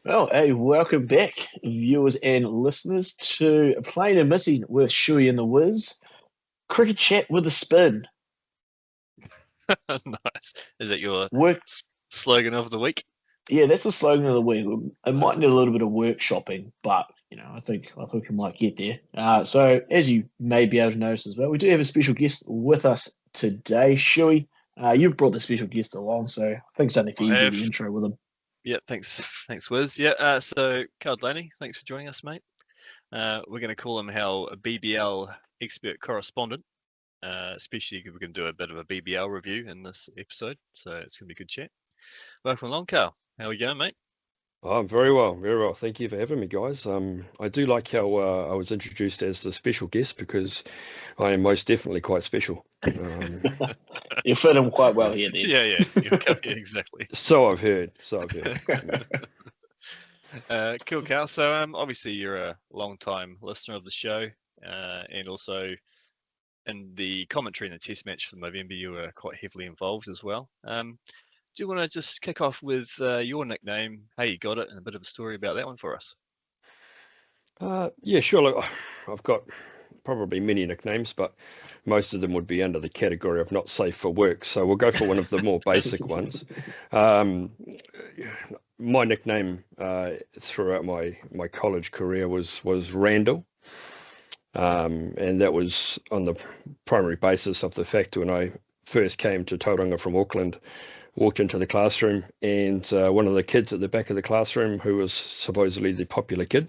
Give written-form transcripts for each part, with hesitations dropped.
Well, hey, welcome back, viewers and listeners, to Playing and Missing with Shoey and the Wiz. Cricket chat with a spin. Nice. Is that your Work, slogan of the week? yeah, that's the slogan of the week. It might need a little bit of workshopping, but I think we might get there. So, as you may be able to notice as well, we do have a special guest with us today, Shoey. You've brought the special guest along, so I think it's only for you I to do have. the intro with him. Yeah, thanks, Wiz. Yeah, so Carl Delaney, thanks for joining us, mate. We're going to call him our BBL expert correspondent, especially if we're going to do a bit of a BBL review in this episode, so it's going to be a good chat. Welcome along, Carl. How are we going, mate? Oh, very well, very well. Thank you for having me, guys. I do like how I was introduced as the special guest because I am most definitely quite special. You fit him quite well here, then. Yeah, exactly. So I've heard. So I've heard. Cool, Carl. So obviously you're a long-time listener of the show, and also in the commentary in the Test match for November, you were quite heavily involved as well. Do you want to just kick off with your nickname, how you got it, and a bit of a story about that one for us? Yeah, sure. Look, I've got probably many nicknames, but most of them would be under the category of not safe for work. So we'll go for one of the more basic ones. My nickname throughout my college career was Randall. And that was on the primary basis of the fact when I first came to Tauranga from Auckland, walked into the classroom, and one of the kids at the back of the classroom, who was supposedly the popular kid,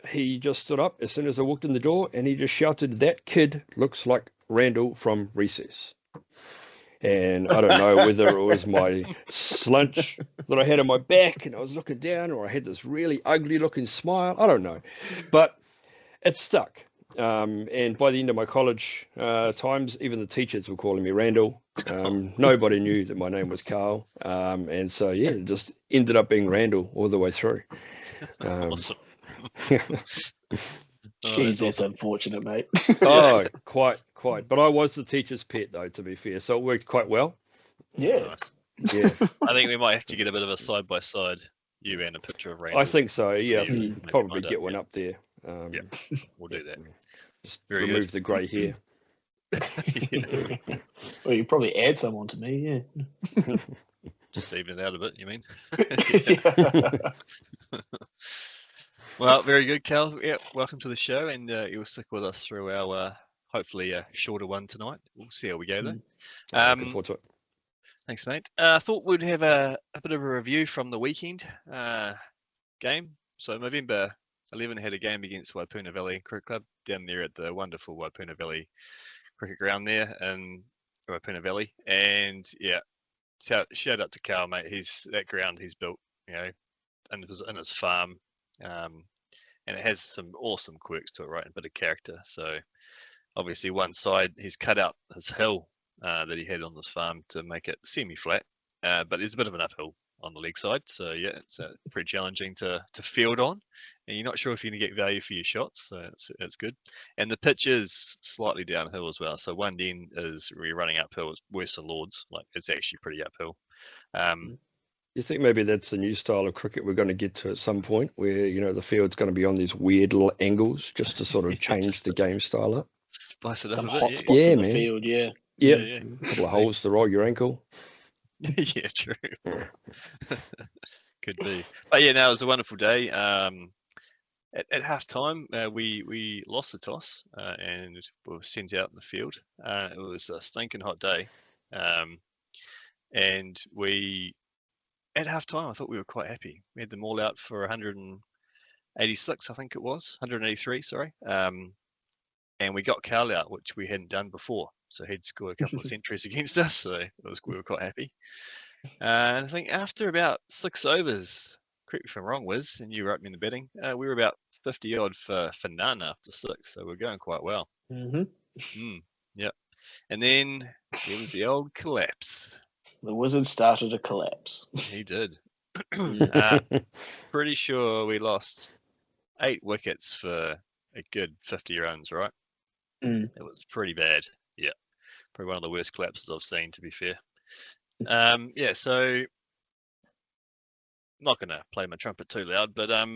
he just stood up as soon as I walked in the door, and he just shouted, "That kid looks like Randall from Recess." And I don't know whether it was my slunch that I had on my back and I was looking down, or I had this really ugly looking smile. I don't know, but it stuck. And by the end of my college times, even the teachers were calling me Randall. Nobody knew that my name was Carl. And so, yeah, it just ended up being Randall all the way through. Awesome. Jeez, that's unfortunate, mate. Oh, quite. But I was the teacher's pet, though, to be fair. So it worked quite well. Yeah. Nice. Yeah. I think we might have to get a bit of a side-by-side, you and a picture of Randall. I think so, yeah. Maybe Probably find get out, one yeah. up there. Yeah, we'll do that. Just Very remove good. the grey hair. Well, you probably add someone to me, yeah. Just even it out a bit, you mean? Yeah. Well, very good, Cal. Yeah, welcome to the show, and you'll stick with us through our hopefully a shorter one tonight. We'll see how we go though. Looking forward to it. Thanks, mate. I thought we'd have a bit of a review from the weekend game. So November 11 had a game against Waipuna Valley Cricket Club down there at the wonderful Waipuna Valley cricket ground there in Waipuna Valley. And yeah, shout out to Carl, mate. That ground he's built, in his farm. And it has some awesome quirks to it, right? And a bit of character. So obviously one side he's cut out his hill that he had on this farm to make it semi-flat, but there's a bit of an uphill on the leg side. So yeah, it's pretty challenging to field on, and you're not sure if you're gonna get value for your shots. So it's good. And the pitch is slightly downhill as well. So one end is really running uphill. It's worse than Lords. Like it's actually pretty uphill. You think maybe that's the new style of cricket we're going to get to at some point, where the field's going to be on these weird little angles, just to sort of change the game style up? Spice it up Some a hot bit. spots Yeah, in the man. field, yeah. Yeah, Yeah. a couple of holes to roll your ankle. Yeah, true. Could be. But yeah, no, it was a wonderful day. At half time, we lost the toss and we were sent out in the field. It was a stinking hot day. And at half time, I thought we were quite happy. We had them all out for 186, I think it was, 183, sorry. And we got Carl out, which we hadn't done before. So he'd scored a couple of centuries against us, so we were quite happy. And I think after about 6 overs, correct me if I'm wrong, Wiz, and you wrote me in the betting, we were about 50 odd for none after 6, so we're going quite well. Yep. And then there was the old collapse. The Wizard started to collapse. He did. Pretty sure we lost 8 wickets for a good 50 runs, right? It was pretty bad. Yeah, probably one of the worst collapses I've seen, to be fair. Yeah, so not going to play my trumpet too loud, but I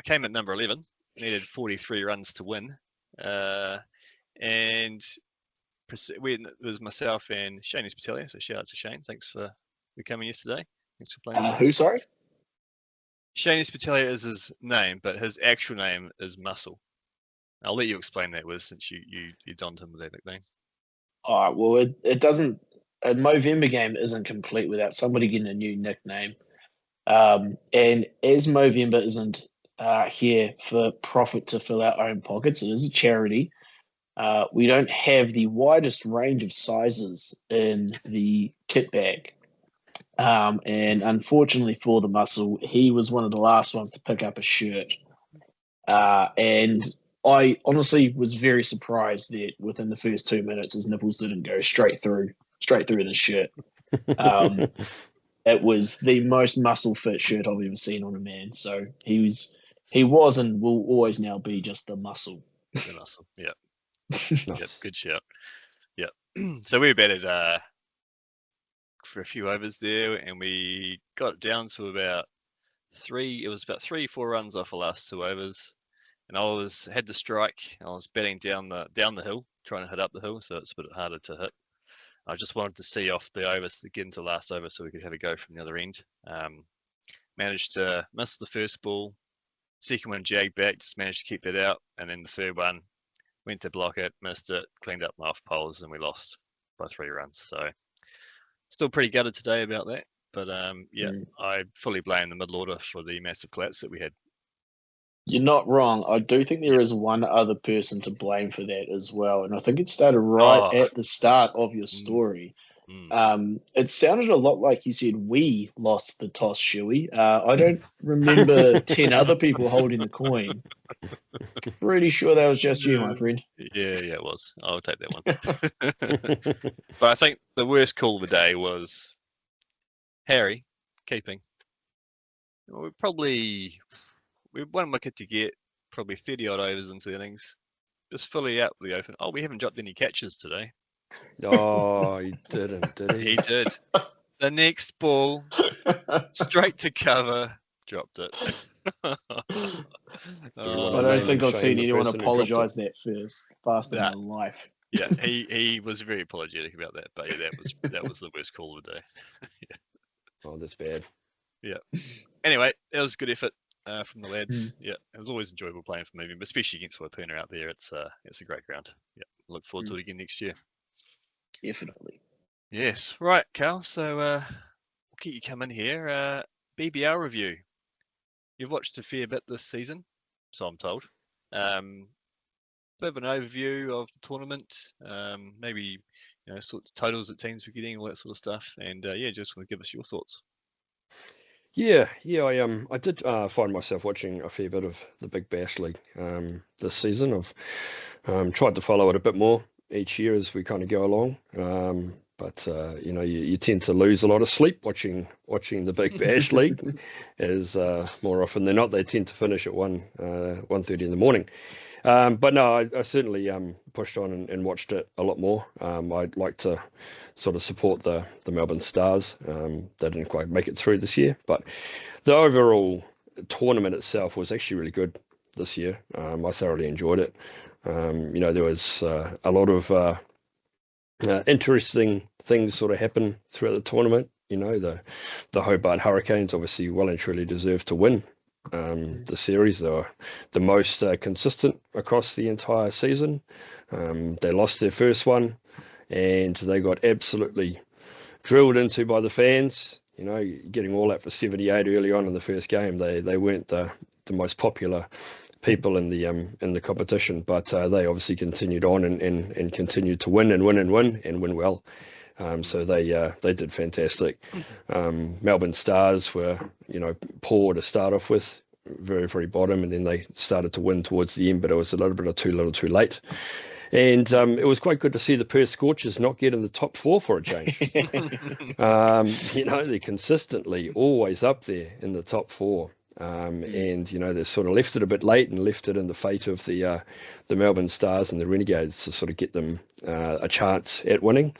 came at number 11, needed 43 runs to win, and it was myself and Shane Spitalia. So shout out to Shane. Thanks for coming yesterday. Thanks for playing. Who? Sorry. Shane Spitalia is his name, but his actual name is Muscle. I'll let you explain that, Wiz, since you donned him with that nickname. All right. Well, it doesn't. A Movember game isn't complete without somebody getting a new nickname. And as Movember isn't here for profit to fill our own pockets, it is a charity. We don't have the widest range of sizes in the kit bag. And unfortunately for the Muscle, he was one of the last ones to pick up a shirt. And I honestly was very surprised that within the first 2 minutes, his nipples didn't go straight through the shirt. It was the most muscle fit shirt I've ever seen on a man. So he was and will always now be just the Muscle. The Muscle, yeah. Nice. Yep, good shout. Yep. So we batted for a few overs there, and we got it down to about 3-4 runs off the last 2 overs, and I had to strike. I was batting down the hill, trying to hit up the hill, so it's a bit harder to hit. I just wanted to see off the overs to get into the last over so we could have a go from the other end. Managed to miss the first ball. Second one jagged back, just managed to keep that out, and then the third one went to block it, missed it, cleaned up my off poles, and we lost by 3 runs. So still pretty gutted today about that. But I fully blame the middle order for the massive collapse that we had. You're not wrong. I do think there is one other person to blame for that as well. And I think it started right at the start of your story. It sounded a lot like you said we lost the toss, Shoey. I don't remember 10 other people holding the coin. Pretty sure that was just you, my friend. Yeah, it was. I'll take that one. But I think the worst call of the day was Harry keeping. We had 1 wicket to get, probably 30 odd overs into the innings, just fully out the open. Oh, we haven't dropped any catches today. Oh, he didn't, did he? He did. The next ball, straight to cover, dropped it. I don't think I've seen anyone apologise that fast in my life. Yeah, he was very apologetic about that, but yeah, that was the worst call of the day. Yeah. Oh, that's bad. Yeah. Anyway, that was a good effort from the lads. Yeah, it was always enjoyable playing for Moving, but especially against Wapuna out there. It's a great ground. Yeah, look forward to it again next year. Definitely. Yes. Right, Cal. So we'll get you come in here. BBL review. You've watched a fair bit this season, so I'm told. Bit of an overview of the tournament, maybe sorts of totals that teams were getting, all that sort of stuff, and just want to give us your thoughts. Yeah, I did find myself watching a fair bit of the Big Bash League this season. I've tried to follow it a bit more each year as we kind of go along, but you tend to lose a lot of sleep watching the Big Bash League, as more often than not they tend to finish at 1:30 in the morning. But no, I certainly pushed on and watched it a lot more. I'd like to sort of support the Melbourne Stars. They didn't quite make it through this year, but the overall tournament itself was actually really good this year. I thoroughly enjoyed it. There was a lot of interesting things sort of happen throughout the tournament. The Hobart Hurricanes obviously well and truly deserved to win the series. They were the most consistent across the entire season. They lost their first one and they got absolutely drilled into by the fans, getting all out for 78 early on in the first game. They weren't the most popular people in the competition, but they obviously continued on and continued to win well. So they did fantastic. Melbourne Stars were, poor to start off with, very, very bottom, and then they started to win towards the end, but it was a little bit of too little too late. And it was quite good to see the Perth Scorchers not get in the top 4 for a change. They're consistently always up there in the top 4. And they sort of left it a bit late and left it in the fate of the Melbourne Stars and the Renegades to sort of get them a chance at winning.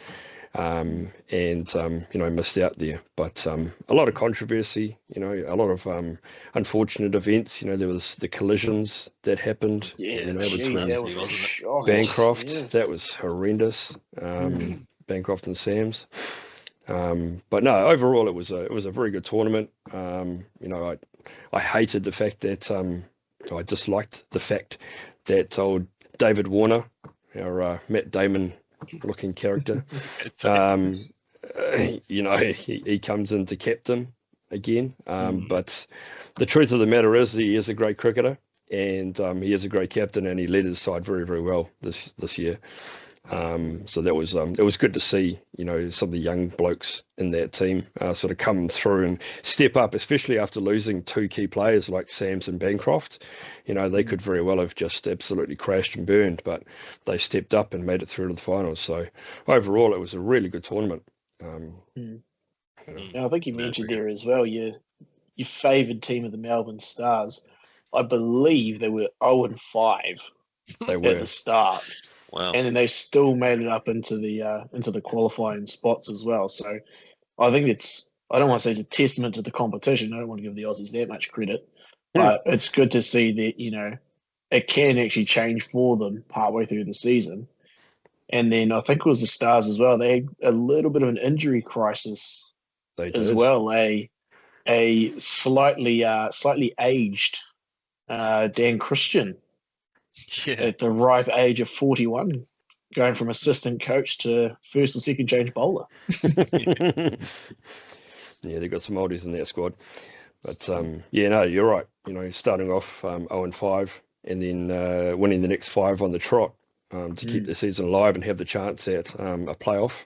missed out there. But a lot of controversy, a lot of unfortunate events. There was the collisions that happened. Yeah, it was geez, when that was a wasn't it? shock. Bancroft, Yeah. that was horrendous. Bancroft and Sam's. But no, overall it was a very good tournament. I hated the fact that I disliked the fact that old David Warner, our Matt Damon looking character, he comes into captain again. But the truth of the matter is he is a great cricketer, and he is a great captain, and he led his side very, very well this year. So that was it was good to see, some of the young blokes in that team sort of come through and step up, especially after losing two key players like Sams and Bancroft. They could very well have just absolutely crashed and burned, but they stepped up and made it through to the finals. So overall, it was a really good tournament. And I think you mentioned there as well, your favoured team of the Melbourne Stars. I believe they were 0-5 at the start. Wow. And then they still made it up into the qualifying spots as well. So I think I don't want to say it's a testament to the competition. I don't want to give the Aussies that much credit. But it's good to see that, it can actually change for them partway through the season. And then I think it was the Stars as well. They had a little bit of an injury crisis as well. A slightly aged Dan Christian. Yeah. At the ripe age of 41, going from assistant coach to first or second change bowler. Yeah, they've got some oldies in that squad. But, you're right. Starting off 0-5 and then winning the next 5 on the trot to keep the season alive and have the chance at a playoff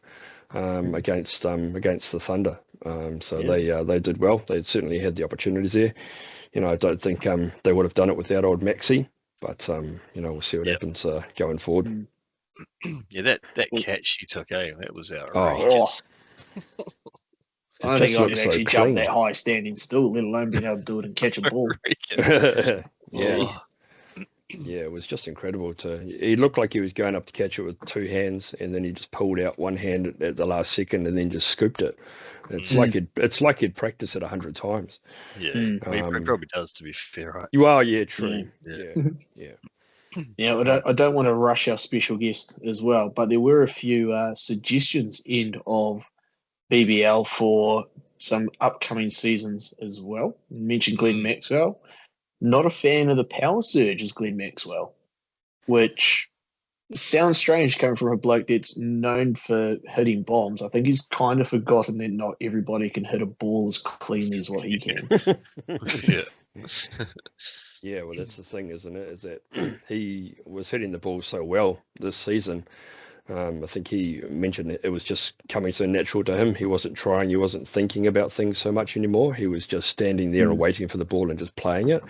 against the Thunder. They did well. They certainly had the opportunities there. I don't think they would have done it without old Maxi. But we'll see what happens going forward. Yeah, that catch she took, that was outrageous. I don't think I could actually jump that high standing still, let alone being able to do it and catch a ball. Yeah, it was just incredible. He looked like he was going up to catch it with 2 hands, and then he just pulled out one hand at the last second, and then just scooped it. It's like he'd practiced it 100 times. Yeah, he probably does, to be fair, right? You are, yeah, true. Yeah. Yeah, I don't want to rush our special guest as well, but there were a few suggestions end of BBL for some upcoming seasons as well. You mentioned Glenn Maxwell. Not a fan of the power surge as Glenn Maxwell, which sounds strange coming from a bloke that's known for hitting bombs. I think he's kind of forgotten that not everybody can hit a ball as cleanly as what he can. Yeah, well, that's the thing, isn't it? Is that he was hitting the ball so well this season. I think he mentioned it was just coming so natural to him. He wasn't trying, he wasn't thinking about things so much anymore. He was just standing there and waiting for the ball and just playing it.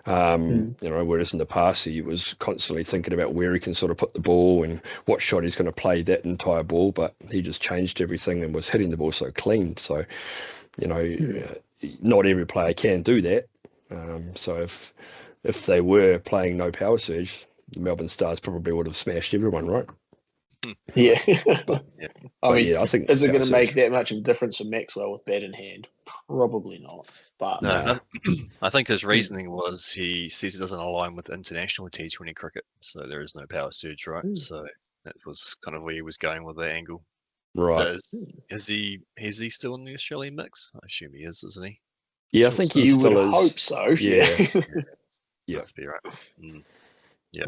Whereas in the past he was constantly thinking about where he can sort of put the ball and what shot he's going to play that entire ball, but he just changed everything and was hitting the ball so clean. So, not every player can do that. So if they were playing no power surge, the Melbourne Stars probably would have smashed everyone, right? Yeah. I think is it going to make that much of a difference for Maxwell with bat in hand? Probably not. But no, I think his reasoning was he says he doesn't align with international T20 cricket, so there is no power surge, right? So that was kind of where he was going with that angle. Right. Is he still in the Australian mix? I assume he is, isn't he? Yeah, I think he still would is. Hope so. Yeah. Must be right. Yeah.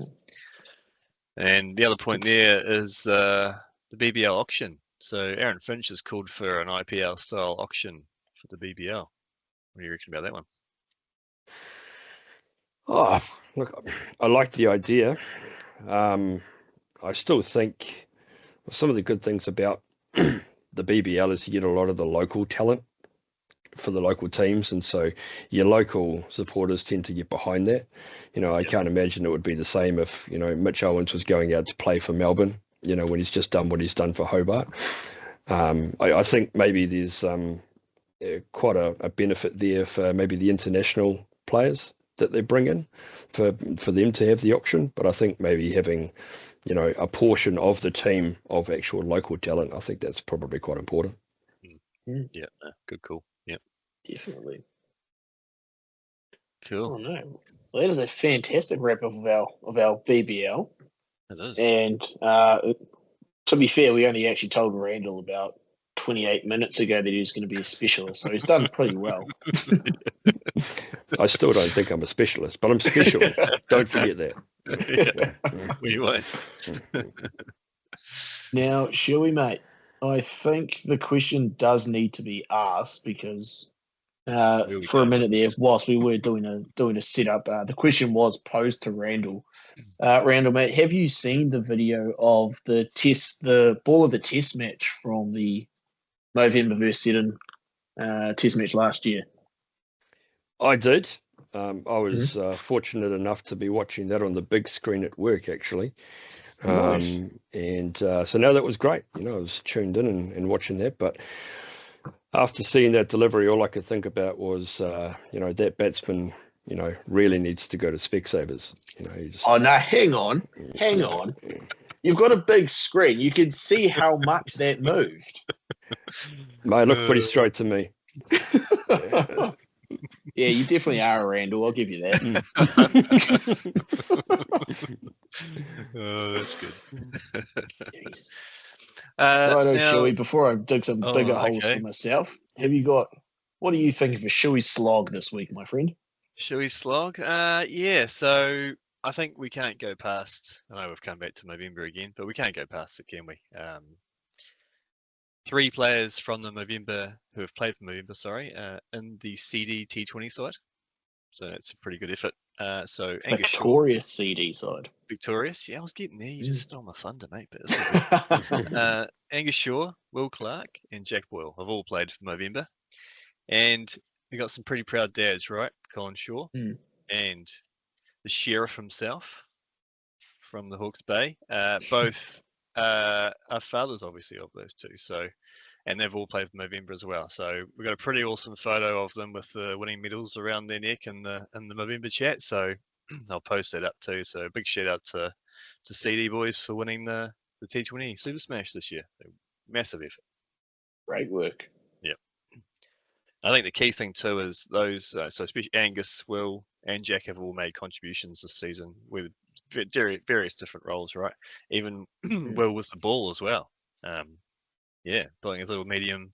And the other point there is the BBL auction. So Aaron Finch has called for an IPL style auction for the BBL. What do you reckon about that one? Oh, look, I like the idea. I still think some of the good things about the BBL is you get a lot of the local talent for the local teams, and so your local supporters tend to get behind that. I can't imagine it would be the same if Mitch Owens was going out to play for Melbourne, when he's just done what he's done for Hobart. I think maybe there's quite a benefit there for maybe the international players that they bring in for them to have the auction, but I think maybe having you know, a portion of the team of actual local talent. I think that's probably quite important. Yeah, good call. Yep, Definitely. cool. Oh no. Well, that is a fantastic wrap up of our BBL. It is. And to be fair, we only actually told Randall about 28 minutes ago that he was going to be a specialist, so he's done pretty well. I still don't think I'm a specialist, but I'm special. Don't forget that. Yeah, we won't. Now, Shoey, mate, I think the question does need to be asked because we for a go? minute there, whilst we were doing a setup, the question was posed to Randall. Randall, mate, have you seen the video of the ball of the test match from the November versus Seddon test match last year? I did. I was fortunate enough to be watching that on the big screen at work, actually. Nice. And so now that was great. You know, I was tuned in and watching that. But after seeing that delivery, all I could think about was, you know, that batsman, you know, really needs to go to Specsavers. You know, you just, Oh, no, hang on. You've got a big screen. You can see how much that moved. Mate, looked pretty straight to me. Yeah, you definitely are a Randall. I'll give you that. Oh, that's good. Righto, now, Shoey, before I dig some bigger holes okay. for myself, what do you think of a Shoey slog this week, my friend? Shoey Slog? Yeah, so I think we can't go past, I know we've come back to November again, but we can't go past it, can we? 3 players from the November, who have played for November, sorry, in the CD T20 side. So that's a pretty good effort. So Angus Shaw, Victorious CD side. victorious. Yeah, I was getting there. You just stole my thunder, mate. But it's all good. Angus Shaw, Will Clark, and Jack Boyle have all played for November. And we got some pretty proud dads, right? Colin Shaw and the sheriff himself from the Hawke's Bay. Both are fathers, obviously, of those two. So, and they've all played for November as well. So we've got a pretty awesome photo of them with the winning medals around their neck in the November chat. So I'll post that up too. So big shout out to CD boys for winning the T20 Super Smash this year. Massive effort. Great work. Yeah. I think the key thing too is those, so especially Angus, Will, and Jack have all made contributions this season with various different roles, right? Even Will with the ball as well. Yeah, pulling a little medium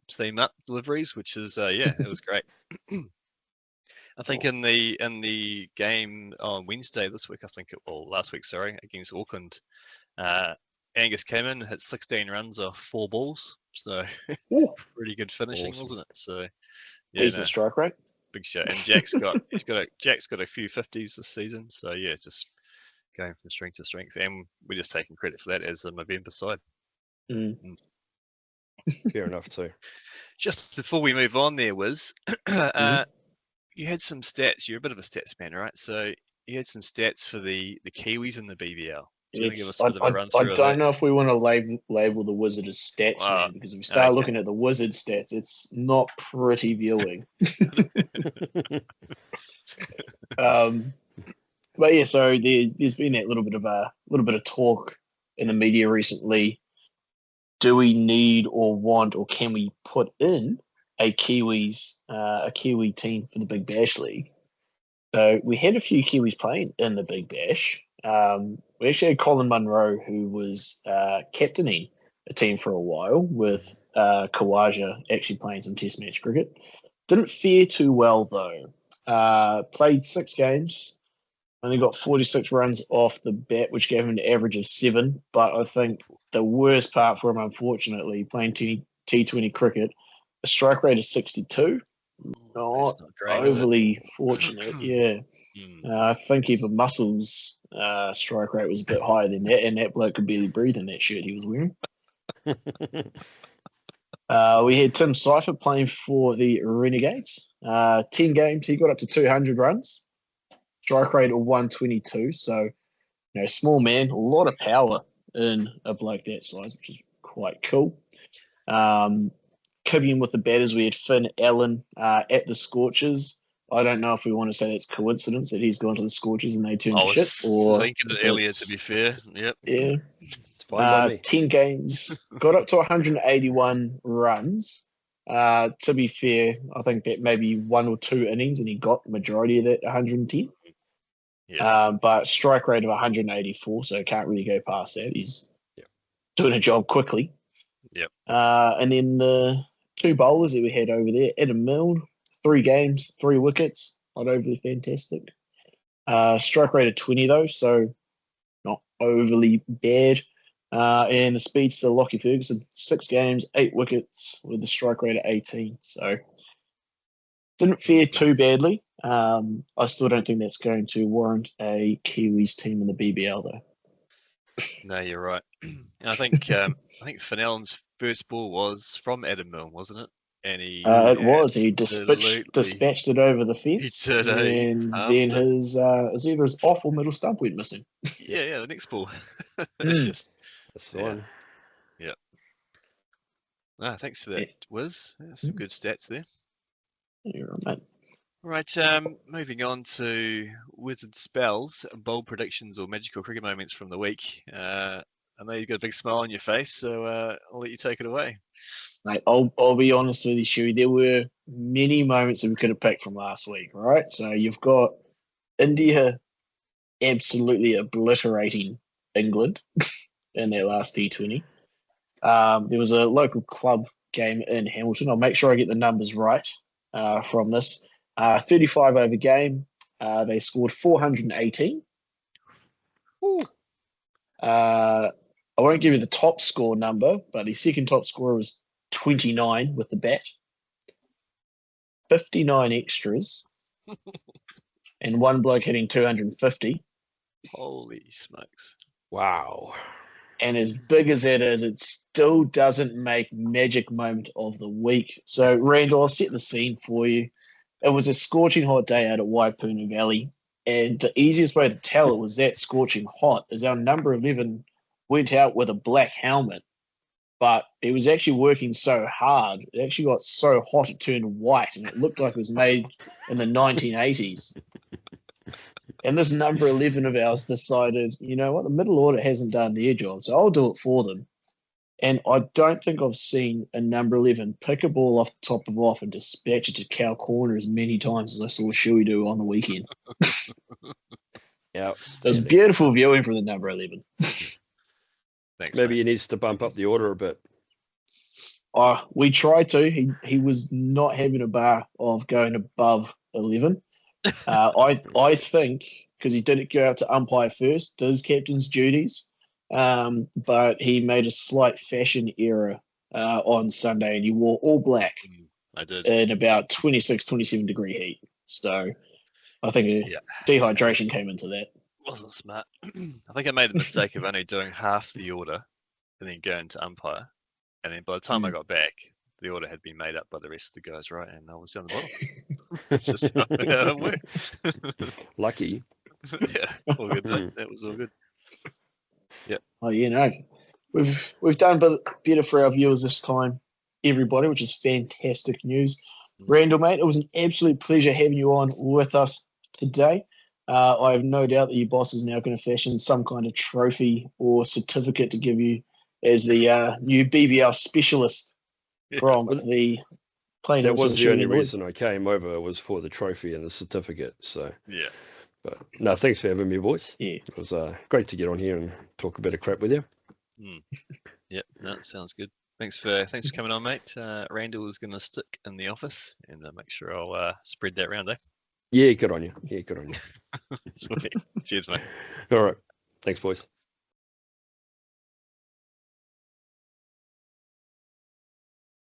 steam up deliveries, which is yeah, it was great. I think in the game on Wednesday this week, last week, sorry, against Auckland, Angus came in and hit 16 runs off 4 balls, so pretty good finishing, Awesome. wasn't it? So yeah, Decent strike rate. big shot. And Jack's got Jack's got a few 50s this season, so yeah, it's just going from strength to strength, and we're just taking credit for that as a November side. Fair enough too. Just before we move on there, Wiz, you had some stats. You're a bit of a stats man, right? So you had some stats for the Kiwis in the BBL. Do you want to give us a bit of a run through I don't know if we want to label the Wizard as stats, man, because if we start looking at the Wizard stats, it's not pretty viewing. But yeah, so there's been that little bit of talk in the media recently. Do we need or want or can we put in a Kiwi team for the Big Bash League? So we had a few Kiwis playing in the Big Bash. We actually had Colin Munro, who was captaining a team for a while with Kawaja actually playing some Test match cricket. Didn't fare too well though. Played 6 games. Only got 46 runs off the bat, which gave him an average of 7. But I think the worst part for him, unfortunately, playing T20 cricket, a strike rate of 62. Not great, overly fortunate, yeah. I think even Muscles' strike rate was a bit higher than that, and that bloke could barely breathe in that shirt he was wearing. We had Tim Seifert playing for the Renegades. 10 games, he got up to 200 runs. Strike rate of 122. So, small man, a lot of power in a bloke that size, which is quite cool. Kibbian with the batters, we had Finn Allen at the Scorchers. I don't know if we want to say it's coincidence that he's gone to the Scorchers and they turned I to shit, was or thinking it if earlier, it's- to be fair. Yep. yeah. It's fine by me. 10 games, got up to 181 runs. To be fair, I think that maybe 1 or 2 innings and he got the majority of that 110. But strike rate of 184, so can't really go past that. He's doing a job quickly. Yep. And then the 2 bowlers that we had over there, Adam Milne, 3 games, 3 wickets, not overly fantastic. Strike rate of 20 though, so not overly bad. And the speedster Lockie Ferguson, 6 games, 8 wickets with a strike rate of 18. So didn't fare too badly. I still don't think that's going to warrant a Kiwis team in the BBL though. No, you're right. And I think Fennell's first ball was from Adam Milne, wasn't it? And he It was. He absolutely- dispatched it over the fence. He did, eh? And He then his either his off or middle stump went missing. Yeah, the next ball. It's just That's the Yeah. one. no, thanks for that, Wiz. That's some good stats there. You're right, mate. Right, moving on to Wizard Spells, bold predictions or magical cricket moments from the week. I know you've got a big smile on your face, so I'll let you take it away. Mate, I'll be honest with you, Shoey. There were many moments that we could have picked from last week, right? So you've got India absolutely obliterating England in their last T20. There was a local club game in Hamilton. I'll make sure I get the numbers right from this. 35 over game. They scored 418. I won't give you the top score number, but the second top scorer was 29 with the bat. 59 extras. And one bloke hitting 250. Holy smokes. Wow. And as big as that is, it still doesn't make magic moment of the week. So, Randall, I'll set the scene for you. It was a scorching hot day out at Waipuna Valley. And the easiest way to tell it was that scorching hot is our number 11 went out with a black helmet. But it was actually working so hard, it actually got so hot it turned white, and it looked like it was made in the 1980s. And this number 11 of ours decided, you know what, the middle order hasn't done their job, so I'll do it for them. And I don't think I've seen a number 11 pick a ball off the top of off and dispatch it to cow corner as many times as I saw Shoey do on the weekend. Yeah. It was beautiful viewing from the number 11. Thanks. Maybe mate. he needs to bump up the order a bit. We tried to. He was not having a bar of going above 11. I think because he didn't go out to umpire first, did his captain's duties, but he made a slight fashion error on Sunday and he wore all black I did. in about 26, 27 degree heat. So I think dehydration came into that. Wasn't smart. I think I made the mistake of only doing half the order and then going to umpire. And then by the time I got back, the order had been made up by the rest of the guys, right? And I was down the bottom. It's just how it worked. Lucky. Yeah, all good. Mate. That was all good. Well, you know, we've done better for our viewers this time, everybody, which is fantastic news. Randall, mate, it was an absolute pleasure having you on with us today. I have no doubt that your boss is now going to fashion some kind of trophy or certificate to give you as the new BBL specialist from the Plain That was the only Boys. reason I came over was for the trophy and the certificate. So, Yeah. but no, thanks for having me, boys. Yeah. It was great to get on here and talk a bit of crap with you. Yep, no, sounds good. Thanks for coming on, mate. Randall is going to stick in the office and make sure I'll spread that round, eh? Yeah, good on you. Yeah, good on you. Sweet. Cheers, mate. All right. Thanks, boys.